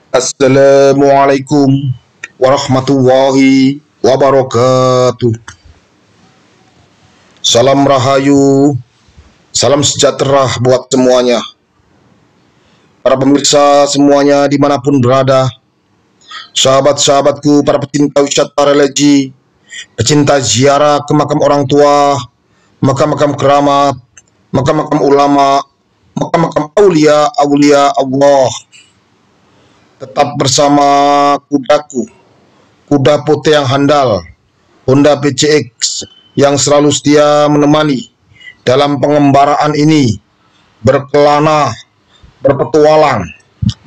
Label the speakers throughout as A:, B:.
A: Assalamualaikum warahmatullahi wabarakatuh. Salam rahayu, salam sejahtera buat semuanya. Para pemirsa semuanya dimanapun berada, sahabat-sahabatku, para pecinta wisata religi, pecinta ziarah ke makam orang tua, makam-makam keramat, makam-makam ulama, makam-makam aulia Allah. Tetap bersama kudaku, kuda putih yang handal, Honda PCX, yang selalu setia menemani dalam pengembaraan ini, berkelana, berpetualang,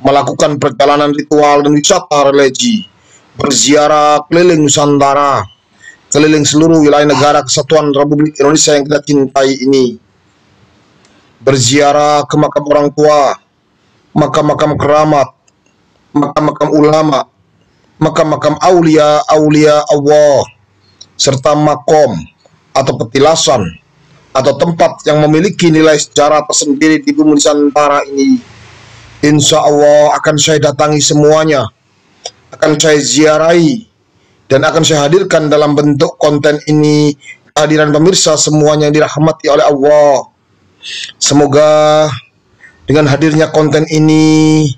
A: melakukan perjalanan ritual dan wisata religi, berziarah keliling Nusantara, keliling seluruh wilayah negara kesatuan Republik Indonesia yang kita cintai ini, berziarah ke makam orang tua, makam-makam keramat, makam-makam ulama, makam-makam aulia Allah, serta makom atau petilasan atau tempat yang memiliki nilai sejarah tersendiri di bumi Nusantara ini. Insya Allah akan saya datangi semuanya, akan saya ziarahi, dan akan saya hadirkan dalam bentuk konten ini kehadiran pemirsa semuanya yang dirahmati oleh Allah. Semoga dengan hadirnya konten ini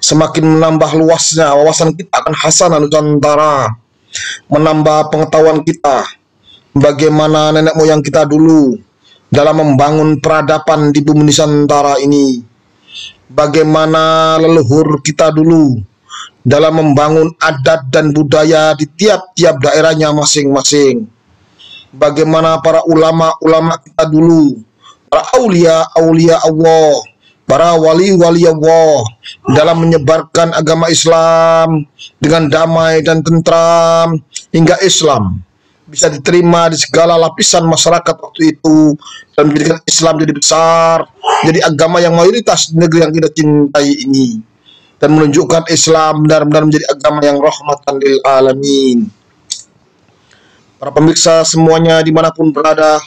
A: semakin menambah luasnya wawasan kita akan khasanah Nusantara, menambah pengetahuan kita bagaimana nenek moyang kita dulu dalam membangun peradaban di bumi Nusantara ini, bagaimana leluhur kita dulu dalam membangun adat dan budaya di tiap-tiap daerahnya masing-masing, bagaimana para ulama-ulama kita dulu, para aulia Allah, para wali-wali Allah dalam menyebarkan agama Islam dengan damai dan tentram hingga Islam bisa diterima di segala lapisan masyarakat waktu itu dan menjadikan Islam jadi besar, jadi agama yang mayoritas di negeri yang kita cintai ini, dan menunjukkan Islam benar-benar menjadi agama yang rahmatan lil alamin. Para pemirsa semuanya dimanapun berada,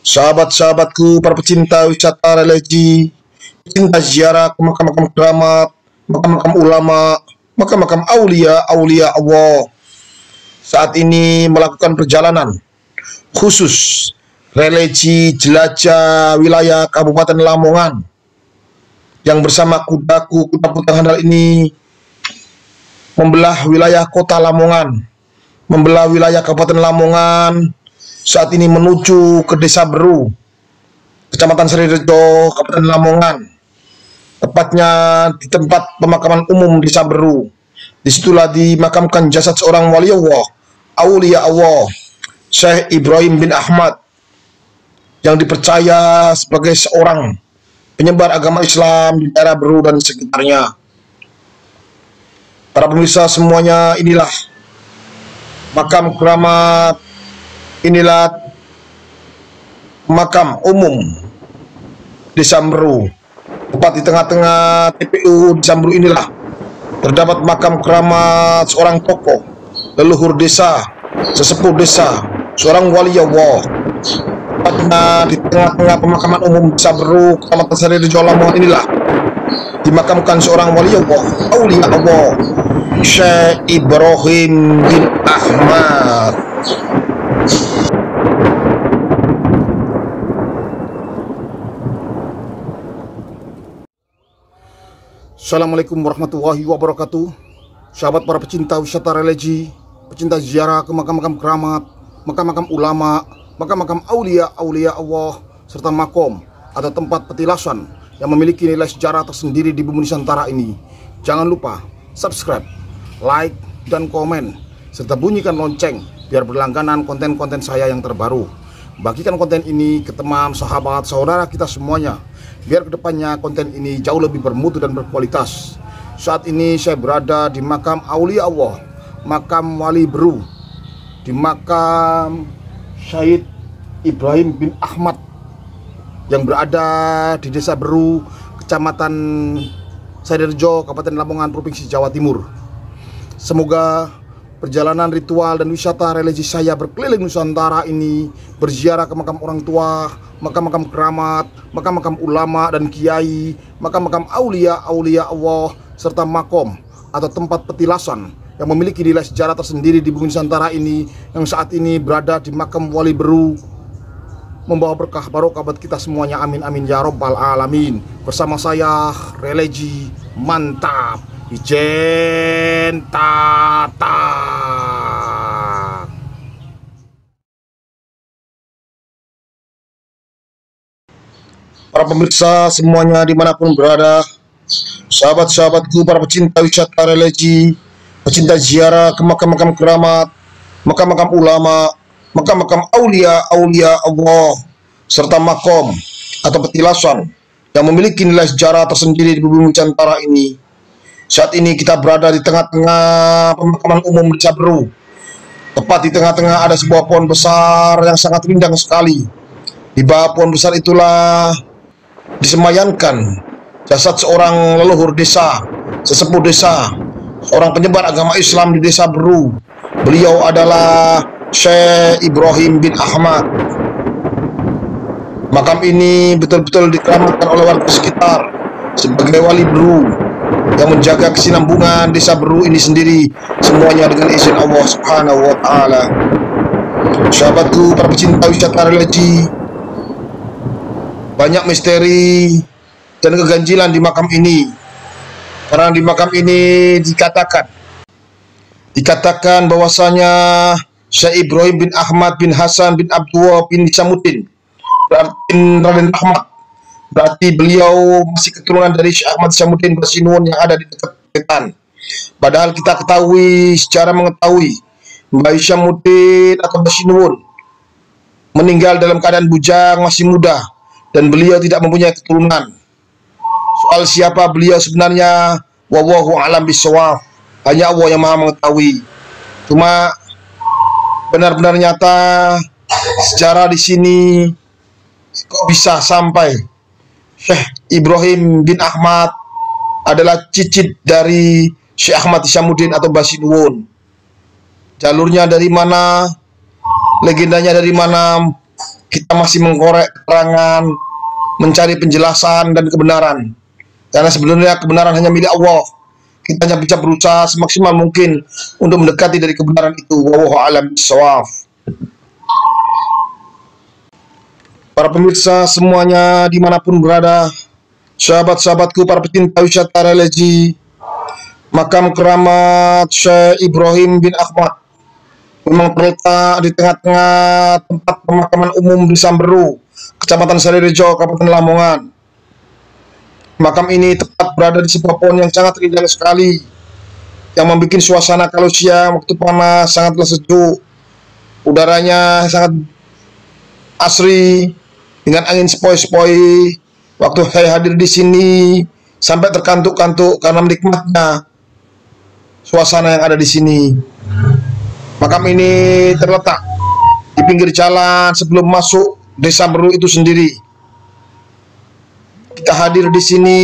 A: sahabat-sahabatku, para pecinta wisata religi, pecinta ziarah ke makam-makam keramat, makam-makam ulama, makam-makam aulia Allah, saat ini melakukan perjalanan khusus religi jelajah wilayah Kabupaten Lamongan yang bersama kudaku, kuda putih handal ini membelah wilayah kota Lamongan, membelah wilayah Kabupaten Lamongan, saat ini menuju ke Desa Beru, Kecamatan Serirejo, Kabupaten Lamongan, tepatnya di tempat pemakaman umum Desa Beru. Disitulah dimakamkan jasad seorang wali Allah, aulia Allah, Syekh Ibrahim bin Ahmad, yang dipercaya sebagai seorang penyebar agama Islam di daerah Beru dan sekitarnya. Para pemirsa semuanya, inilah makam keramat, inilah makam umum Desa Beru. Tepat di tengah-tengah TPU Desa Beru inilah terdapat makam keramat seorang tokoh, leluhur desa, sesepuh desa, seorang wali Allah. Tepatnya di tengah-tengah pemakaman umum Desa Beru, Kecamatan Serirejo, Lamongan inilah dimakamkan seorang wali Allah, aulia Allah, Syekh Ibrahim bin Ahmad. Assalamualaikum warahmatullahi wabarakatuh. Sahabat para pecinta wisata religi, pecinta ziarah ke makam-makam keramat, makam-makam ulama, makam-makam aulia Allah, serta makom atau tempat petilasan yang memiliki nilai sejarah tersendiri di bumi Nusantara ini. Jangan lupa subscribe, like, dan komen, serta bunyikan lonceng biar berlangganan konten-konten saya yang terbaru. Bagikan konten ini ke teman, sahabat, saudara kita semuanya, biar kedepannya konten ini jauh lebih bermutu dan berkualitas. Saat ini saya berada di makam aulia Allah, makam wali Beru, di makam Syekh Ibrahim bin Ahmad yang berada di Desa Beru, Kecamatan Serirejo, Kabupaten Lamongan, Provinsi Jawa Timur. Semoga perjalanan ritual dan wisata religi saya berkeliling Nusantara ini, berziarah ke makam orang tua, makam-makam keramat, makam-makam ulama dan kiai, makam-makam aulia Allah, serta makom atau tempat petilasan yang memiliki nilai sejarah tersendiri di bumi Nusantara ini, yang saat ini berada di makam Wali Beru, membawa berkah barokah buat kita semuanya. Amin amin ya robbal alamin. Bersama saya religi mantap Ijen Tata. Para pemirsa semuanya dimanapun berada, sahabat-sahabatku, para pecinta wisata religi, pecinta ziarah ke makam-makam keramat, makam-makam ulama, makam-makam aulia Allah, serta makom atau petilasan yang memiliki nilai sejarah tersendiri di bumi Nusantara ini. Saat ini kita berada di tengah-tengah pemakaman umum Desa Beru. Tepat di tengah-tengah ada sebuah pohon besar yang sangat rindang sekali. Di bawah pohon besar itulah disemayankan jasad seorang leluhur desa, sesepuh desa, seorang penyebar agama Islam di Desa Beru. Beliau adalah Syekh Ibrahim bin Ahmad. Makam ini betul-betul dikeramatkan oleh warga sekitar sebagai wali Beru yang menjaga kesinambungan Desa Beru ini sendiri, semuanya dengan izin Allah Subhanahu wa Ta'ala. Sahabatku, para pecinta wisata religi, banyak misteri dan keganjilan di makam ini. Karena di makam ini dikatakan bahwasanya Syekh Ibrahim bin Ahmad bin Hasan bin Abdullah bin Nisamuddin bin Raden Ahmad, berarti beliau masih keturunan dari Syekh Ahmad Nisamuddin Basinuun yang ada di dekat Wetan. Padahal kita secara mengetahui Mbah Nisamuddin atau Basinuun meninggal dalam keadaan bujang, masih muda, dan beliau tidak mempunyai keturunan. Soal siapa beliau sebenarnya, wallahu a'lam bishawab, hanya Allah yang Maha mengetahui. Cuma benar-benar nyata sejarah di sini kok bisa sampai Syekh Ibrahim bin Ahmad adalah cicit dari Syekh Ahmad Nisamuddin atau Basinuun. Jalurnya dari mana, legendanya dari mana, kita masih mengkorek keterangan, mencari penjelasan dan kebenaran. Karena sebenarnya kebenaran hanya milik Allah. Kita hanya bisa berusaha semaksimal mungkin untuk mendekati dari kebenaran itu. Wallahu a'lam bishawab. Para pemirsa semuanya dimanapun berada, sahabat-sahabatku, para pecinta wisata religi, makam keramat Syekh Ibrahim bin Ahmad memang terletak di tengah-tengah tempat pemakaman umum Desa Beru, Kecamatan Sarirejo, Kabupaten Lamongan. Makam ini tepat berada di sebuah pohon yang sangat rindang sekali, yang membuat suasana kalau siang waktu panas sangatlah sejuk, udaranya sangat asri dengan angin sepoi-sepoi. Waktu saya hadir di sini sampai terkantuk-kantuk karena menikmatnya suasana yang ada di sini. Makam ini terletak di pinggir jalan sebelum masuk Desa Beru itu sendiri. Kita hadir di sini,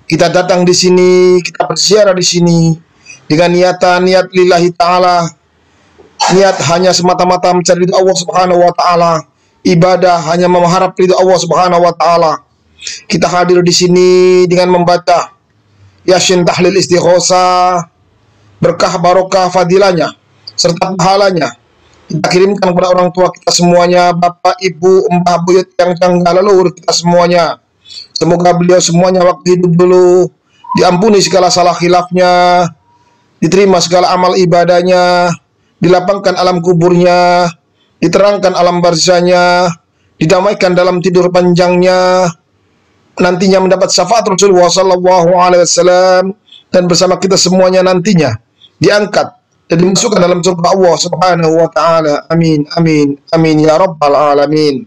A: kita datang di sini, kita berziarah di sini dengan niat lillahi ta'ala, niat hanya semata-mata mencari ridho Allah Subhanahu wa Ta'ala, ibadah hanya mengharap ridho Allah Subhanahu wa Ta'ala. Kita hadir di sini dengan membaca Yasin tahlil istighosah, berkah barokah fadilahnya serta pahalanya kita kirimkan kepada orang tua kita semuanya, bapak, ibu, mbah, buyut yang canggah, leluhur kita semuanya. Semoga beliau semuanya waktu hidup dulu diampuni segala salah khilafnya, diterima segala amal ibadahnya, dilapangkan alam kuburnya, diterangkan alam barzahnya, didamaikan dalam tidur panjangnya, nantinya mendapat syafaat Rasulullah SAW, dan bersama kita semuanya nantinya diangkat dan dimasukkan dalam surga Allah Subhanahu wa Ta'ala. Amin amin amin ya rabbal alamin.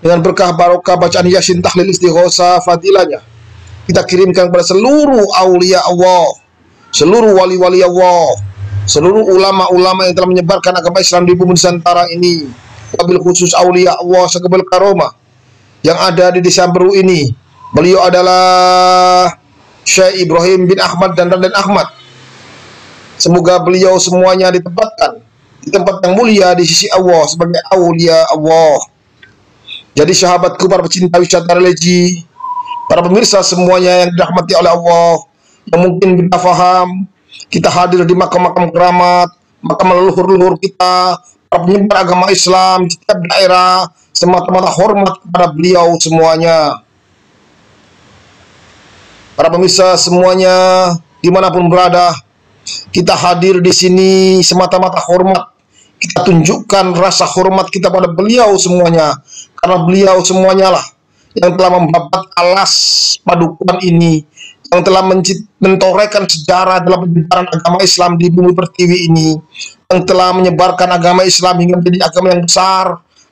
A: Dengan berkah barokah bacaan Yasin tahlil istighosah fadilahnya, kita kirimkan kepada seluruh aulia Allah, seluruh wali-wali Allah, seluruh ulama-ulama yang telah menyebarkan agama Islam di bumi Nusantara ini, wabil khusus aulia Allah Sakabul Karomah yang ada di Desa Beru ini. Beliau adalah Syekh Ibrahim bin Ahmad dan Raden Ahmad. Semoga beliau semuanya ditempatkan di tempat yang mulia di sisi Allah sebagai aulia Allah. Jadi sahabatku, para pecinta wisata religi, para pemirsa semuanya yang dirahmati oleh Allah, yang mungkin kita faham. Kita hadir di makam-makam keramat, makam leluhur-leluhur kita, para penyebar agama Islam di setiap daerah, semata-mata hormat kepada beliau semuanya. Para pemirsa semuanya, dimanapun berada, kita hadir di sini semata-mata hormat. Kita tunjukkan rasa hormat kita pada beliau semuanya, karena beliau semuanya lah yang telah membabat alas padukuhan ini, yang telah mentorehkan sejarah dalam penyebaran agama Islam di bumi pertiwi ini, yang telah menyebarkan agama Islam hingga menjadi agama yang besar,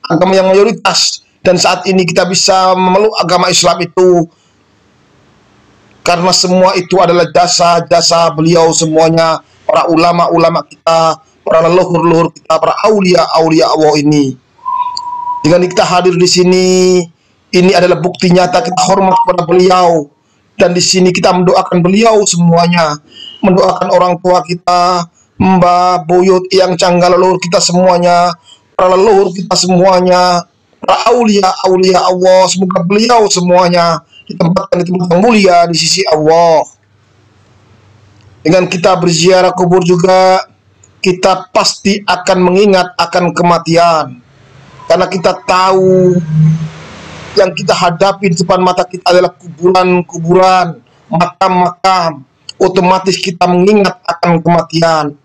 A: agama yang mayoritas, dan saat ini kita bisa memeluk agama Islam itu karena semua itu adalah jasa-jasa beliau semuanya, para ulama-ulama kita, para leluhur-leluhur kita, para aulia-aulia Allah ini. Dengan kita hadir di sini, ini adalah bukti nyata kita hormat kepada beliau. Dan di sini kita mendoakan beliau semuanya, mendoakan orang tua kita, Mbah, Buyut, Yang Canggal, leluhur kita semuanya, para leluhur kita semuanya, para aulia-aulia Allah, semoga beliau semuanya ditempatkan di tempat yang mulia di sisi Allah. Dengan kita berziarah kubur juga, kita pasti akan mengingat akan kematian, karena kita tahu yang kita hadapi di depan mata kita adalah kuburan-kuburan, makam-makam. Otomatis kita mengingat akan kematian.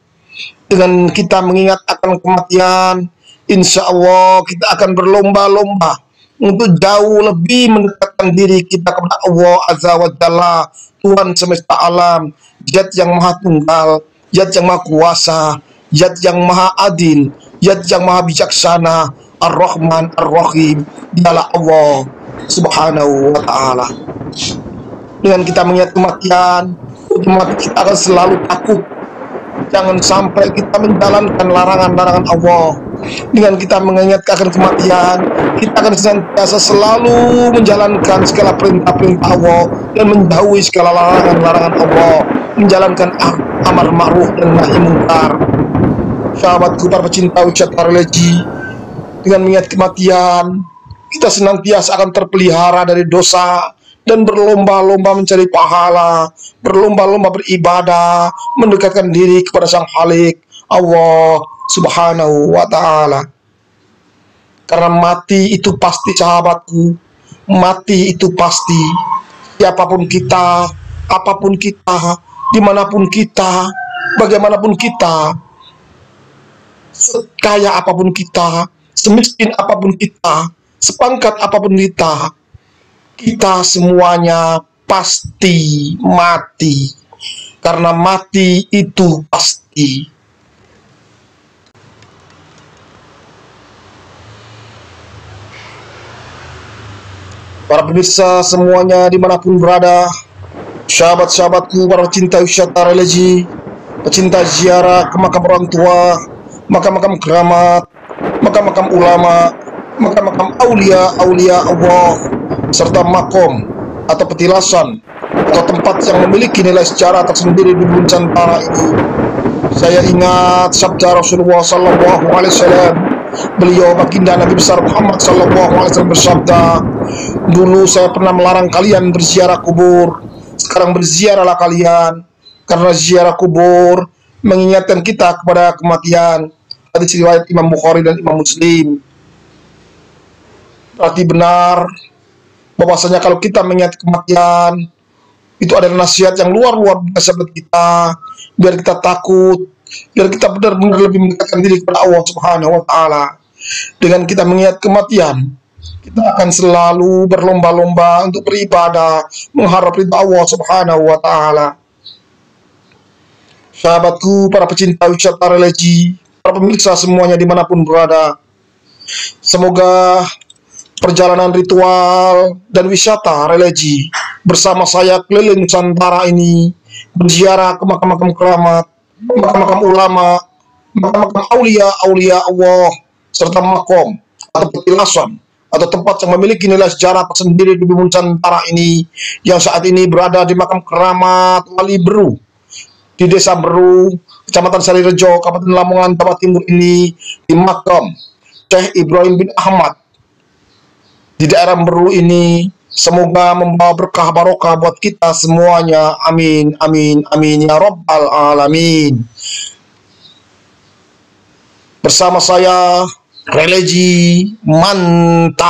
A: Dengan kita mengingat akan kematian, insya Allah kita akan berlomba-lomba untuk jauh lebih mendekatkan diri kita kepada Allah Azza wa Jalla, Tuhan semesta alam, Zat yang maha tunggal, Zat yang maha kuasa, Zat yang maha adil, Zat yang maha bijaksana, Ar-Rahman Ar-Rahim. Dialah Allah Subhanahu wa ta'ala. Dengan kita mengingat kematian, otomatis kita akan selalu takut jangan sampai kita menjalankan larangan-larangan Allah. Dengan kita mengingat akan kematian, kita akan senantiasa selalu menjalankan segala perintah-perintah Allah dan menjauhi segala larangan-larangan Allah, menjalankan amar ma'ruf dan nahi munkar. Sahabatku para pecinta wisata religi, dengan mengingat kematian, kita senantiasa akan terpelihara dari dosa dan berlomba-lomba mencari pahala, berlomba-lomba beribadah, mendekatkan diri kepada Sang Khalik, Allah Subhanahu wa ta'ala. Karena mati itu pasti, sahabatku, mati itu pasti. Siapapun kita, apapun kita, dimanapun kita, bagaimanapun kita, sekaya apapun kita, semiskin apapun kita, sepangkat apapun kita, kita semuanya pasti mati. Karena mati itu pasti. Para pemirsa semuanya dimanapun berada, sahabat-sahabatku, para pecinta wisata religi, pecinta ziarah ke makam orang tua, makam-makam keramat, makam-makam ulama, makam-makam aulia-aulia Allah, serta makom atau petilasan atau tempat yang memiliki nilai sejarah tersendiri di bumi Nusantara ini. Saya ingat sabda Rasulullah Sallallahu Alaihi Wasallam. Beliau baginda Nabi besar Muhammad Sallallahu Alaihi Wasallam bersabda, dulu saya pernah melarang kalian berziarah kubur, sekarang berziarahlah kalian, karena ziarah kubur mengingatkan kita kepada kematian. Hadis riwayat Imam Bukhari dan Imam Muslim. Berarti benar bahwasanya kalau kita mengingat kematian, itu adalah nasihat yang luar biasa buat kita, biar kita takut, biar kita benar-benar lebih mendekatkan diri kepada Allah Subhanahu wa ta'ala. Dengan kita mengingat kematian, kita akan selalu berlomba-lomba untuk beribadah, mengharap ridha Allah Subhanahu wa ta'ala. Sahabatku, para pecinta wisata religi, para pemirsa semuanya dimanapun berada, semoga perjalanan ritual dan wisata religi bersama saya keliling Nusantara ini, berziarah ke makam-makam keramat, makam-makam ulama, makam-makam aulia-aulia Allah, serta makom atau petilasan atau tempat yang memiliki nilai sejarah tersendiri di bumi Nusantara ini, yang saat ini berada di makam keramat Wali Beru di Desa Beru, Kecamatan Sarirejo, Kabupaten Lamongan, Jawa Timur ini, di makam Syekh Ibrahim bin Ahmad. Di daerah Beru ini Semoga membawa berkah barokah buat kita semuanya. Amin, amin, amin ya Rabbal Alamin. Bersama saya, religi mantap.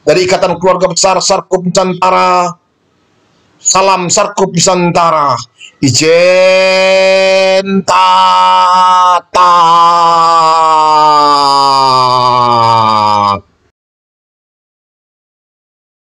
A: Dari Ikatan Keluarga Besar Sarkup Nusantara, salam Sarkup Nusantara. Ijen tata.